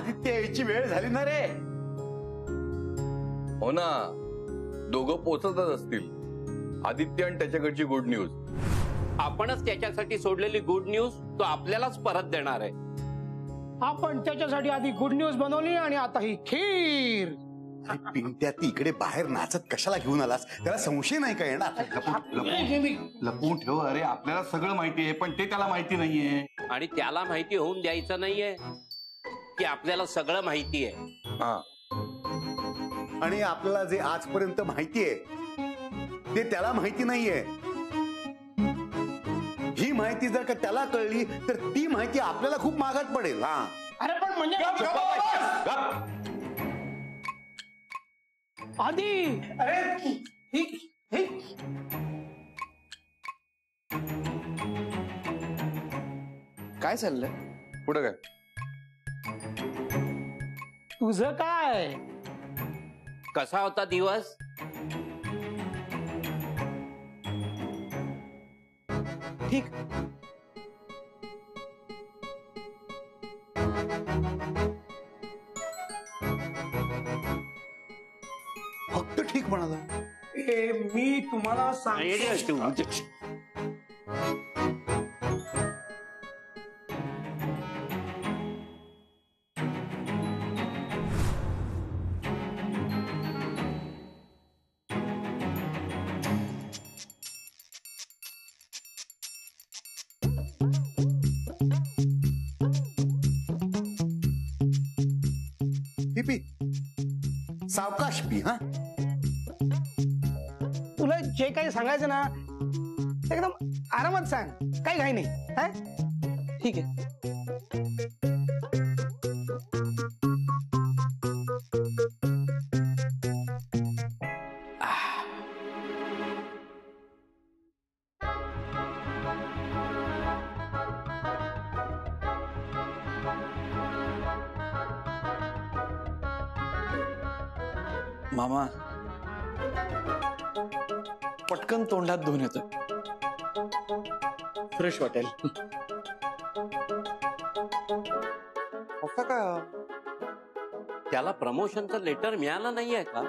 आदित्य यायची वेळ झाली ना रे. हो ना, दोघं पोचतच असतील. आदित्य आणि त्याच्याकडची गुड न्यूज. आपणच त्याच्यासाठी सोडलेली गुड न्यूज तो आपल्यालाच परत देणार आहे. आपण त्याच्यासाठी आधी गुड न्यूज बनवली आणि आता ही खीर. पिंट्या ती इकडे बाहेर नाचत कशाला घेऊन आलास? त्याला संशय नाही का येणार? लपवून ठेव. अरे आपल्याला सगळं माहिती आहे, पण ते त्याला माहिती नाहीये. आणि त्याला माहिती होऊन द्यायचं नाहीये की आपल्याला सगळं माहिती आहे. हा, आणि आपल्याला जे आजपर्यंत माहिती आहे ते त्याला माहिती नाहीये. ही माहिती जर का त्याला कळली तर ती माहिती आपल्याला खूप महागात पडेल. हा, अरे पण म्हणजे आधी काय चाललंय पुढे काय? तुझं काय? कसा होता दिवस? ठीक. फक्त ठीक म्हणाला. मी तुम्हाला सांगतो. पी सावकाश पी. हा, तुला जे काही सांगायचं ना एकदम आरामात सांग, काही घाई नाही. हा, ठीक आहे. मामा पटकन तोंडात धुवून येतो, फ्रेश वाटेल. असं का? त्याला प्रमोशनचं लेटर मिळालं नाहीये का?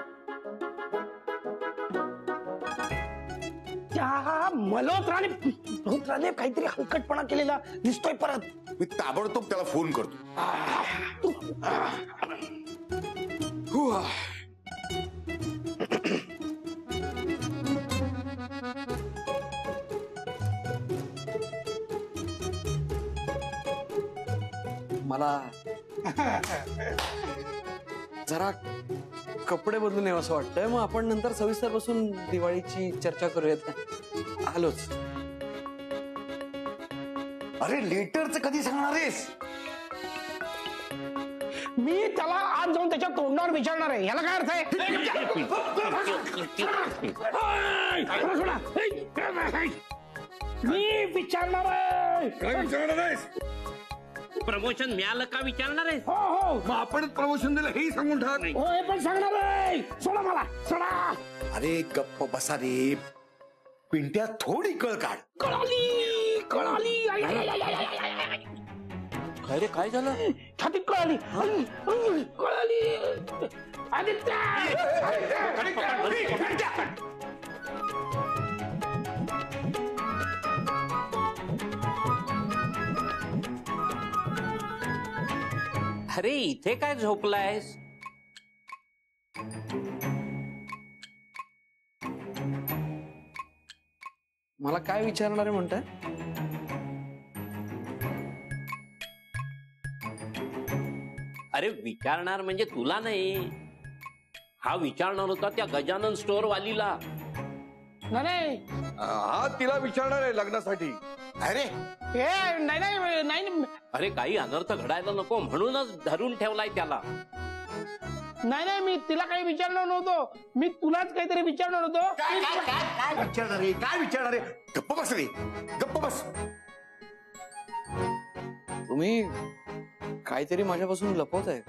त्या मल्होत्राने काहीतरी हलकटपणा केलेला दिसतोय परत. मी ताबडतोब त्याला फोन करतो. मला जरा कपडे बदलून यावं असं वाटतंय. मग आपण नंतर सविस्तर बसून दिवाळीची चर्चा करूयात. आलोच. अरे लेटरचं कधी सांगणार आहेस? मी त्याला आज जाऊन त्याच्या तोंडावर विचारणार आहे. याला काय अर्थ आहे? मी विचारणार आहे. काय विचारणार आहेस? प्रमोशन मिळालं का विचारणार आहे? हो हो मग आपणच प्रमोशन दिलं हेही सांगून टाक. हो, हे पण सांगणार आहे. सोडा मला, सोडा. अरे गप्प बसा रे. पिंट्या थोडी कळ काढ. कळाली. काय रे, काय झालं? छातीत कळाली. आदित्य. अरे इथे काय झोपलायस? मला काय विचारणार आहे म्हणताय? अरे विचारणार म्हणजे तुला नाही, हा विचारणार होता त्या गजानन स्टोअर वालीला. नाही हा तिला विचारणार आहे लग्नासाठी. अरे नाही. अरे काही अनर्थ घडायला नको म्हणूनच धरून ठेवलाय त्याला. नाही, मी तिला काही विचारणार नव्हतो. मी तुलाच काहीतरी विचारणार होतो. काय विचारणार रे? काय विचारणार रे? गप्प बस रे, गप्प बस. तुम्ही काहीतरी माझ्यापासून लपवताय.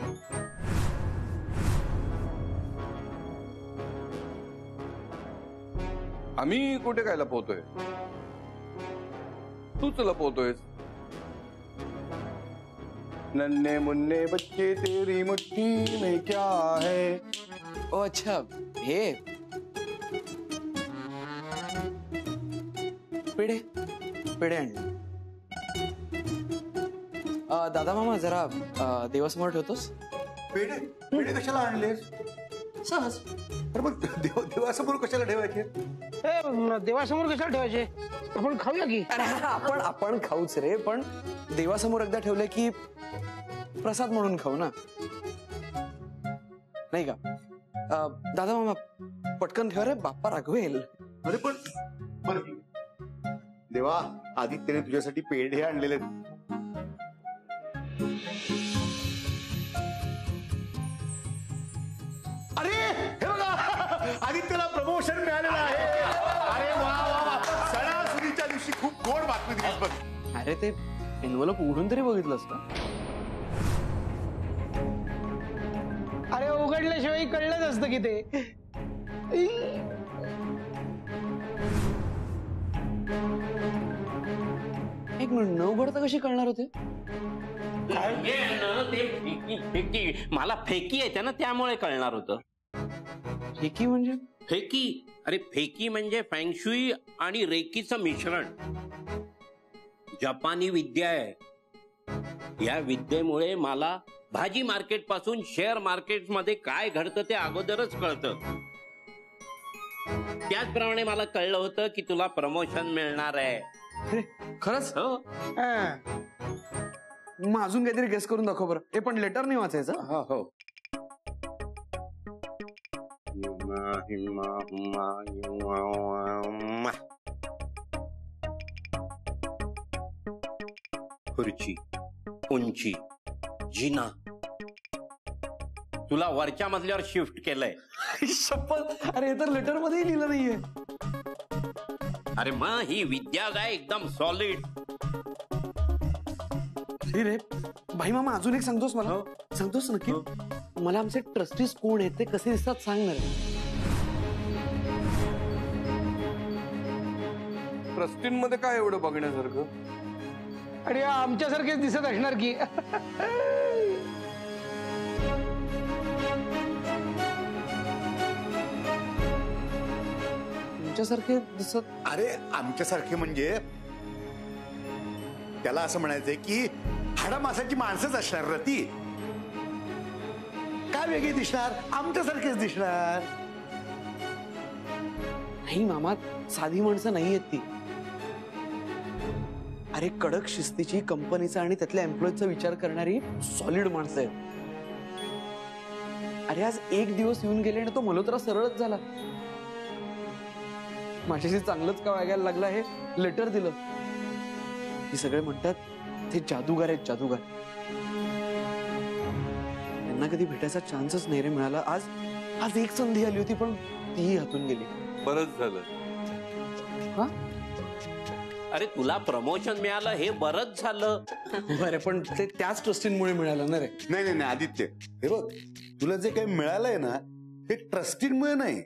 आम्ही कुठे काय लपवतोय? तूच लपवतोयस. नन्हे मुन्ने बच्चे तेरी मुट्ठी में क्या है. ओ अच्छा हे पेढे पेढे आणले. दादा मामा जरा देवासमोर ठेवतोस. पेढे पेढे कशाला आणलेस? सहज. अरे मग देवासमोर कशाला ठेवायचे? देवासमोर कशाला ठेवायचे? आपण खाऊया की. अरे आपण खाऊच रे, पण देवासमोर एकदा ठेवले की प्रसाद म्हणून खाऊ ना, नाही का? दादा मामा पटकन ठेवा रे, बाप्पा रागवेल. अरे पण बरं देवा, आदित्यने तुझ्यासाठी पेढे आणलेले. अरे हे बघा, आदित्यला प्रमोशन मिळालेलं आहे. अरे वा वा वा, सणासुदीच्या दिवशी खूप गोड बातमी दिलीस बघ. अरे ते एनवलप उघडून तरी बघितलंस का? अरे उघडल्याशिवाय कळलंच असतं की ते. एक मिनिट, न उघडता कशी कळणार होते? ते फेकी मला फेकी येते ना, त्यामुळे कळणार होतं. फेकी म्हणजे? फेकी, अरे फेकी म्हणजे फॅंगशुई आणि रेकीचं मिश्रण. जपानी विद्या आहे. या विद्येमुळे मला भाजी मार्केट पासून शेअर मार्केट मध्ये काय घडतं ते अगोदरच कळतं. त्याचप्रमाणे मला कळलं होतं की तुला प्रमोशन मिळणार आहे. अरे खरंच? हो. मग अजून काहीतरी गेस करून दाखव बरं. हे पण लेटर नाही वाचायचं. हो. खुर्ची, उंची, जिना. तुला वरच्या मजल्यावर शिफ्ट केलंय. शपथ, अरे हे तर लेटर मध्येही लिहिलं नाहीये. अरे मग ही विद्या काय एकदम सॉलिड. रे भाई मामा, अजून एक सांगतोस मला? सांगतोस नक्की? मला आमचे ट्रस्टीज कोण आहेत, ते कसे दिसतात सांग ना. ट्रस्टींमध्ये काय एवढं बघण्यासारखं? आणि आमच्यासारखेच दिसत असणार की. तुमच्यासारखे दिसत? अरे आमच्यासारखे म्हणजे त्याला असं म्हणायचंय की हाडामासाची माणसंच असणार ना ती. काय वेगळी दिसणार? आमच्यासारखेच दिसणार. नाही मामा, साधी माणसं नाहीयेत ती. अरे कडक शिस्तीची, कंपनीचा आणि त्यातल्या एम्प्लॉईजचा विचार करणारी सॉलिड माणसं आहेत. अरे आज एक दिवस येऊन गेले आणि तो मल्होत्रा सरळच झाला. माझ्याशी चांगलंच का वागायला लागला हे लेटर दिलं. हे सगळे म्हणतात ते जादूगार आहेत, जादूगार. त्यांना कधी भेटायचा चान्सच नाही रे मिळाला. आज एक संधी आली होती पण तीही हातून गेली. बरंच झालं. हा? अरे तुला प्रमोशन मिळालं हे बरंच झालं. बरे, पण ते त्याच ट्रस्टींमुळे मिळालं ना रे. नाही नाही नाही आदित्य, हे बघ, तुला जे काही मिळालंय ना हे ट्रस्टींमुळे नाही.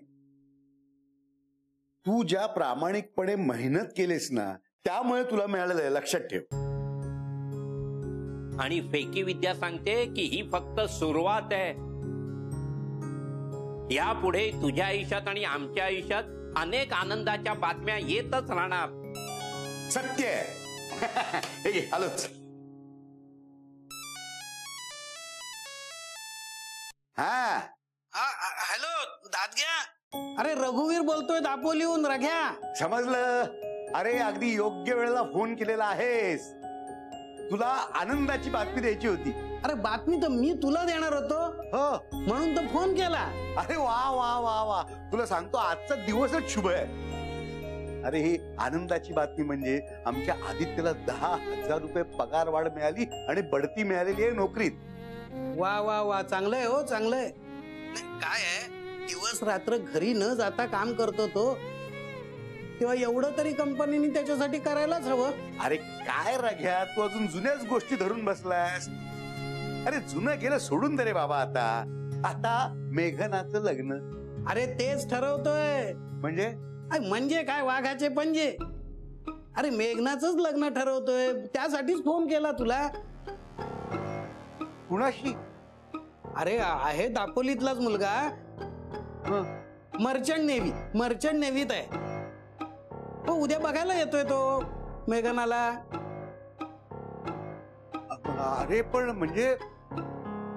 तू ज्या प्रामाणिकपणे मेहनत केलीस ना त्यामुळे तुला मिळालेलं आहे, लक्षात ठेव. आणि फेकी विद्या सांगते की ही फक्त सुरुवात आहे. यापुढे तुझ्या आयुष्यात आणि आमच्या आयुष्यात अनेक आनंदाच्या बातम्या येतच राहणार. सत्य आहे. हे घे, आलोच. हा हॅलो दादग्या. अरे रघुवीर बोलतोय दापोलीहून. रघ्या, समजलं. अरे अगदी योग्य वेळेला फोन केलेला आहेस. तुला आनंदाची बातमी द्यायची होती. अरे बातमी तर मी तुला देणार होतो, हो म्हणून तर फोन केला. अरे वा वा वा वा, तुला सांगतो आजचा दिवसच शुभ आहे. अरे ही आनंदाची बातमी म्हणजे आमच्या आदित्यला 10,000 रुपये पगार वाढ मिळाली आणि बढती मिळालेली आहे नोकरीत. वा वा वा, चांगलंय हो, चांगलंय. काय आहे, दिवस रात्र घरी न जाता काम करतो तो, तेव्हा एवढं तरी कंपनीने त्याच्यासाठी करायलाच हवं. अरे काय रघ्या, तू अजून जुन्याच गोष्टी धरून बसलास. अरे जुनं गेलं सोडून दे रे बाबा. आता मेघनाचं लग्न. अरे तेच ठरवतोय. म्हणजे काय, वाघाचे पंजे. अरे मेघनाचंच लग्न ठरवतोय, त्यासाठीच फोन केला तुला. कुणाशी? अरे आहे दापोलीतलाच मुलगा, मर्चंट नेव्हीत आहे. हो उद्या बघायला येतोय तो मेघनाला. अरे पण म्हणजे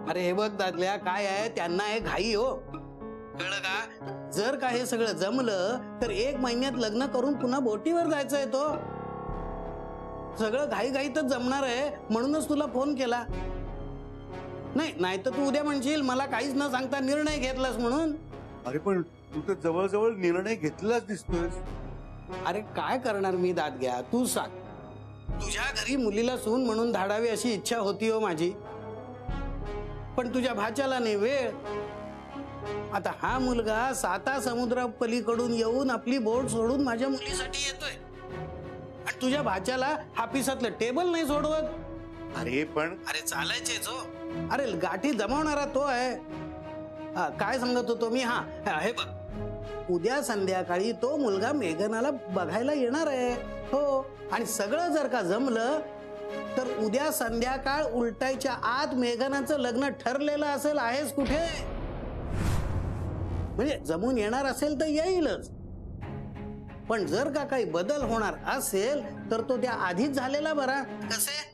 अरे हे बघ दादल्या, काय आहे त्यांना आहे घाई हो, कळलं का? जर का हे सगळं जमलं तर 1 महिन्यात लग्न करून पुन्हा बोटीवर जायचंय. तो सगळं घाईघाईतच जमणार आहे, म्हणूनच तुला फोन केला. नाही तर तू उद्या म्हणशील मला काहीच न सांगता निर्णय घेतलास म्हणून. अरे पण तू तर जवळजवळ निर्णय घेतलाच दिसतोय. अरे काय करणार मी दादग्या, तू सांग. तुझ्या घरी मुलीला सून म्हणून धाडावी अशी इच्छा होती हो माझी, पण तुझ्या भाच्याला नाही वेळ. आता हा मुलगा 7 समुद्रा पलीकडून येऊन आपली बोट सोडून माझ्या मुलीसाठी येतोय, आणि तुझ्या भाच्याला हापिसातलं टेबल नाही सोडवत. अरे चालायचेच हो. अरे गाठी जमावणारा तो आहे. काय सांगत होतो मी? हे बघ, उद्या संध्याकाळी तो मुलगा मेघनाला बघायला येणार आहे. हो, आणि सगळं जर का जमलं तर उद्या संध्याकाळ उलटायच्या आत मेघनाचं लग्न ठरलेलं असेल. आहेस कुठे? म्हणजे जमून येणार असेल तर येईलच, पण जर का काही बदल होणार असेल तर तो त्या आधीच झालेला बरा. कसे?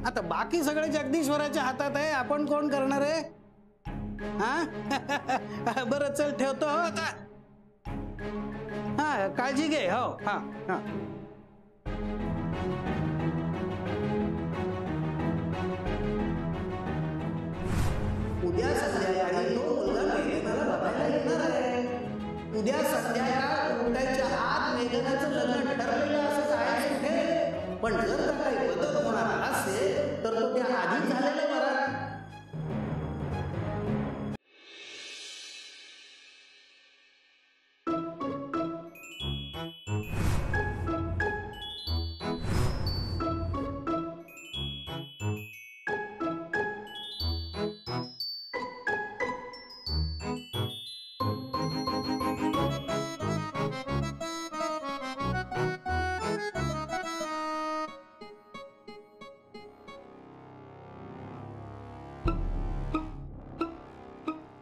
आता बाकी सगळे जगदीश्वराच्या हातात आहे, आपण कोण करणार आहे? हा बरं चल ठेवतो हो आता. हा काळजी घे. हो हा. उद्या संध्याकाळी तो मुलगा मेघनाला बघायला येणार आहे. उद्या संध्याकाळ उठायच्या आत मेघनाचं लग्न ठरलेलं असं आहे कुठे, पण जर का काही बदल होणार असेल तर तो त्या आधी झालेला बरा.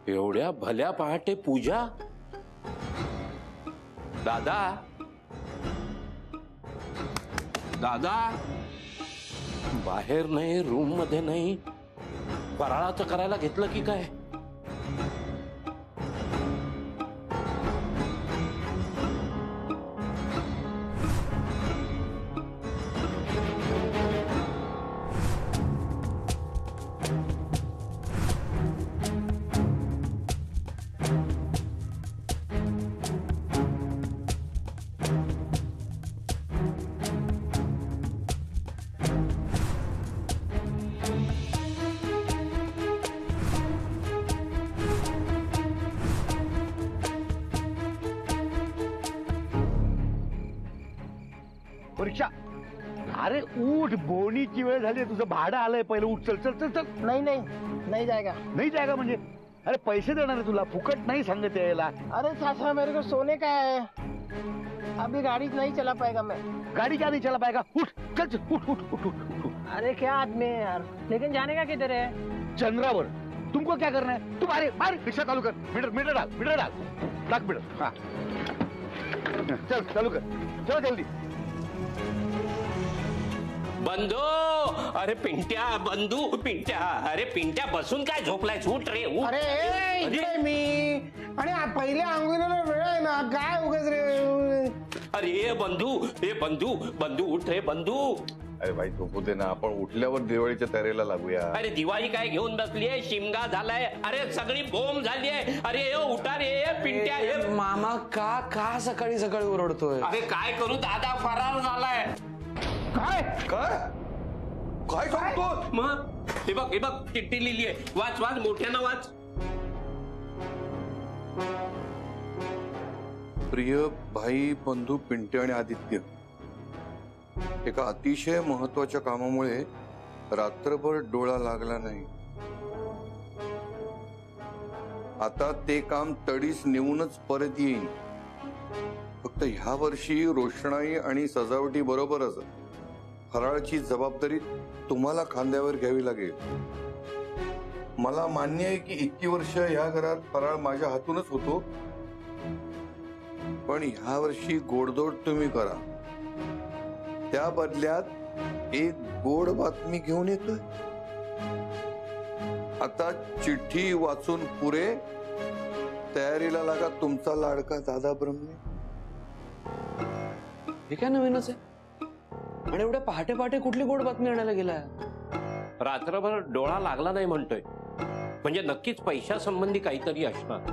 एवढ्या भल्या पहाटे पूजा? दादा दादा, बाहेर नाही, रूम मध्ये नाही, फराळाचं करायला घेतलं की काय? परीक्षा. अरे उठ, बोनीची वेळ झाली, तुझं भाडं आलंय, पहिलं उठ. चल चल चल चल. नहीं जाएगा म्हणजे अरे पैसे देणार आहे तुला, फुकट नाही सांगत यायला. अरे चाचा मेरे को सोने का है, अभी गाड़ी नहीं चला पाएगा मैं. गाड़ी क्या नहीं चला पाएगा? उठ चल चल, उठ उठ उठ उठ. अरे क्या आदमी है यार, लेकिन जाने का किधर है? चंद्रावर. तुमको क्या करना है? तुम अरे मार, रिक्शा चालू कर. मीटर डाल टाक मीटर. हाँ चल चालू कर, चलो जल्दी. बंधू, अरे पिंट्या, बंधू पिंट्या, अरे पिंट्या बसून काय झोपलाय? उठ रे उठ. अरे इकडे मी, आणि पहिले आंघोळीला वेळ आहे ना, काय उगाच रे. अरे बंधू उठ रे बंधू. अरे भाई झोपू दे ना, आपण उठल्यावर दिवाळीच्या तयारीला लागूया. अरे दिवाळी काय घेऊन बसलीये? शिमगा झालाय, अरे सगळी बोंब झाली आहे. अरे उठा रे पिंट्या. हे मामा का सकाळी सकाळी ओरडतोय? अरे काय करू, दादा फरार झालाय. काय सांगतो? मग हे बघ चिठ्ठी लिहिली आहे, वाच मोठ्यानं वाच. प्रिय भाई बंधू पिंटे आणि आदित्य, एका अतिशय महत्वाच्या कामामुळे रात्रभर डोळा लागला नाही. आता ते काम तडीस नेऊनच परत येईन. फक्त ह्या वर्षी रोषणाई आणि सजावटी बरोबरच फराळाची जबाबदारी तुम्हाला खांद्यावर घ्यावी लागेल. मला मान्य आहे की इतकी वर्ष ह्या घरात फराळ माझ्या हातूनच होतो, पण ह्या वर्षी गोडधोड तुम्ही करा. त्या बदल्यात एक गोड बातमी घेऊन येतोय. आता चिठ्ठी वाचून पुरे, तयारीला लागा तुमचा लाडका दादा ब्रह्मे. हे काय नवीनच आहे? आणि एवढ्या पहाटे पहाटे कुठली गोड बातमी आणायला गेलाय? रात्रभर डोळा लागला नाही म्हणतोय, म्हणजे नक्कीच पैशासंबंधी काहीतरी असणार.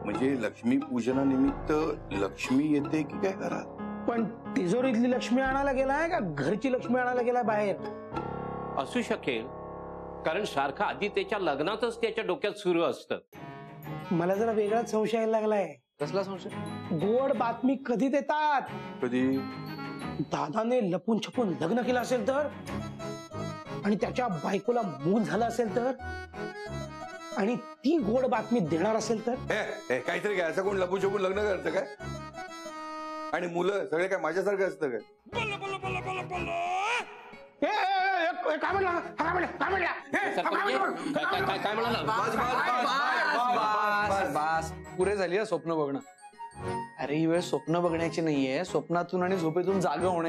म्हणजे लक्ष्मी पूजनानिमित्त लक्ष्मी येते की काय घरात? पण तिजोरीतली लक्ष्मी आणायला गेलाय का घरची लक्ष्मी आणायला गेलाय बाहेर? असू शकेल, कारण सारखं आदित्यच्या लग्नातच त्याच्या डोक्यात सुरू असतं. मला जरा वेगळाच संशय यायला लागलाय. कसला संशय? गोड बातमी कधी देतात? कधी? दादाने लपून छपून लग्न केलं असेल तर, आणि त्याच्या बायकोला मूल झालं असेल तर, आणि ती गोड बातमी देणार असेल तर. काहीतरी काय, असं कोण लपू छपून लग्न करतं काय? आणि मुलं सगळे काय माझ्यासारखं असतं काय? काय म्हणला? काय म्हणाला? बस पुरे झाली आहे स्वप्न बघणं. अरे ही वेळ स्वप्न बघण्याची नाहीये, स्वप्नातून आणि झोपेतून जागा होणे.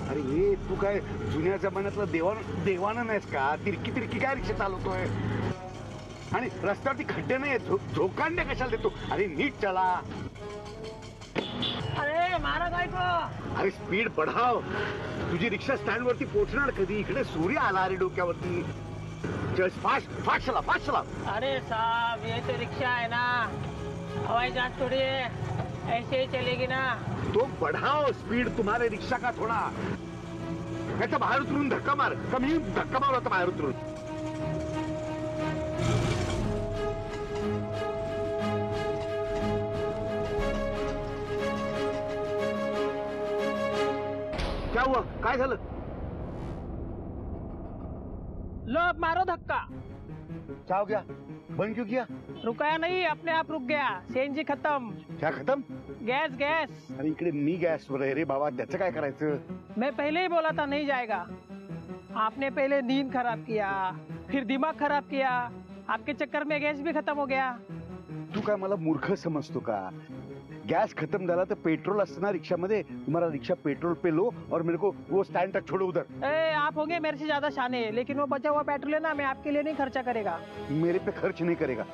अरे हे तू काय जुन्या जमान्यातलं देवानं नाहीस का? तिरकी तिरकी काय रिक्षा चालवतोय? आणि रस्त्यावरती खड्डे नाही, झोकांडे कशाला देतो? अरे नीट चला. अरे महाराज ऐको. अरे स्पीड बढ़ाव. तुझी रिक्षा स्टँड वरती पोहोचणार कधी? इकडे सूर्य आला अरे डोक्यावरती. जस्ट फास्ट फास्ट चला, फास्ट चला. अरे साहब ये तो रिक्शा है ना, हवाई जहाज थोड़ी है, ऐसे ही चलेगी ना. तो बढ़ाओ स्पीड तुम्हारे रिक्षा का थोडा. याचा बाहेर उतरून धक्का मार. कमी धक्का मार होता बाहेर उतरून. क्या हुआ? काय झालं? लो अब मारो धक्का. क्या हो गया? बंद क्यों किया? रुकाया नहीं, अपने आप रुक गया. सीएनजी खत्म. क्या खत्म? Gas gas. अरे इकडे मी गॅसवर आहे रे बाबा, त्याचं काय करायचं? मैं पहले ही बोला था नहीं जाएगा. आपने पहले नींद खराब किया, फिर दिमाग खराब किया. आपके चक्कर में गैस भी खत्म हो गया. तू काय मला मूर्ख समजतो का? गैस खत्म झाला तर पेट्रोल असतं ना रिक्षामध्ये. तुम्हाला रिक्षा पेट्रोल पे लो और मेरे को वो स्टैंड तक छोड़ो उधर. ए, आप होंगे मेरे से ज्यादा शाने, लेकिन वो बचा हुआ पेट्रोल है ना, मैं आपके लिए नहीं खर्चा करेगा. मेरे पे खर्च नहीं करेगा.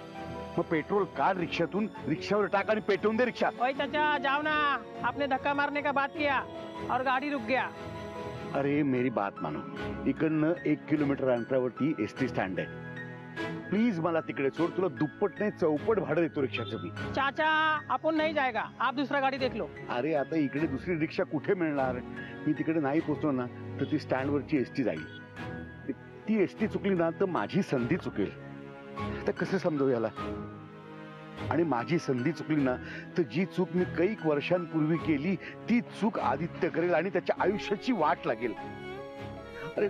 मग पेट्रोल काढ रिक्षातून, रिक्षावर टाक आणि पेटवून दे रिक्षा. ओए चाचा जाओ ना. आपने धक्का मारने का बात किया और गाड़ी रुक गया. अरे मेरी बात मानो. इकडनं 1 किलोमीटर अंतरावरती एसटी स्टँड आहे. प्लीज मला तिकडे सोड. तुला दुप्पट नाही चौपट भाडं देतो रिक्षाचं मी. चाचा अपन नहीं जाएगा, आप दूसरा गाड़ी देख लो. अरे आता इकडे दुसरी रिक्षा कुठे मिळणार? मी तिकडे नाही पोहोचलो ना तर ती स्टँड वरची एसटी जाईल. ती एसटी चुकली ना तर माझी संधी चुकेल. आता कसं समजू याला? आणि माझी संधी चुकली ना तर जी चूक मी कैक वर्षांपूर्वी केली ती चूक आदित्य करेल आणि त्याच्या आयुष्याची वाट लागेल. अरे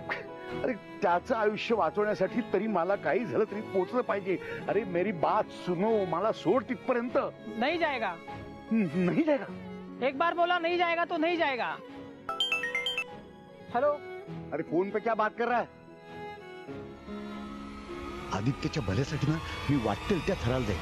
अरे त्याचं आयुष्य वाचवण्यासाठी तरी मला काही झालं तरी पोचलं पाहिजे. अरे मेरी बात सुनो. मला सोड तिथपर्यंत. नहीं जाएगा. नाही जाएगा. एक बार बोला नहीं जाएगा तो नहीं जाएगा. हेलो. अरे फोन पे क्या बात कर रहा है? आदित्यच्या भल्यासाठी ना मी वाटेल त्या थराला जाईल.